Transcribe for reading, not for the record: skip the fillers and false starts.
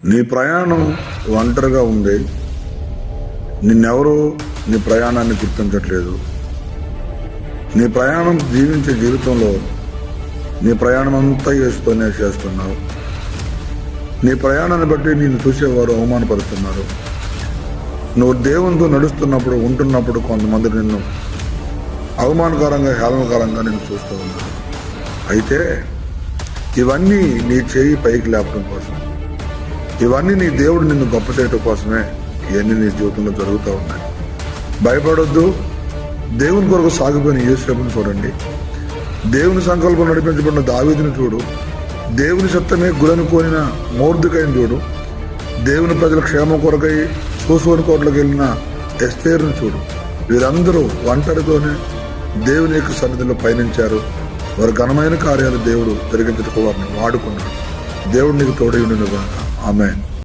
నీ ప్రయాణం ఒంటరిగా ఉంది. నిన్నెవరూ నీ ప్రయాణాన్ని గుర్తించట్లేదు. నీ ప్రయాణం జీవించే జీవితంలో నీ ప్రయాణం అంతా యేసుతోనే చేస్తున్నావు. నీ ప్రయాణాన్ని బట్టి నిన్ను చూసేవారు అవమానపరుస్తున్నారు. నువ్వు దేవునితో నడుస్తున్నప్పుడు ఉంటున్నప్పుడు కొంతమంది నిన్ను అవమానకరంగా హేళనకరంగా నిన్ను చూస్తూ ఉన్నారు. అయితే ఇవన్నీ నీ చేయి పైకి లేపడం కోసం, ఇవన్నీ నీ దేవుడు నిన్ను గొప్ప చేయటం కోసమే ఇవన్నీ నీ జీవితంలో జరుగుతూ ఉన్నాయి. భయపడొద్దు. దేవుని కొరకు సాగిపోయిన యోసేపుని చూడండి. దేవుని సంకల్పం నడిపించబడిన దావీదుని చూడు. దేవుని సత్యమే గురనుకోనిన మొర్దెకైని చూడు. దేవుని ప్రజల క్షేమం కొరకై సూసోని కోటలకు వెళ్ళిన ఎస్తేరుని చూడు. వీరందరూ ఒంటరితోనే దేవుని యొక్క సన్నిధిలో పయనించారు. వారి ఘనమైన కార్యాలు దేవుడు జరిగించటకు వారిని వాడుకున్నాడు. దేవుడు నీకు తోడై ఉండును గాక. ఆమేన్.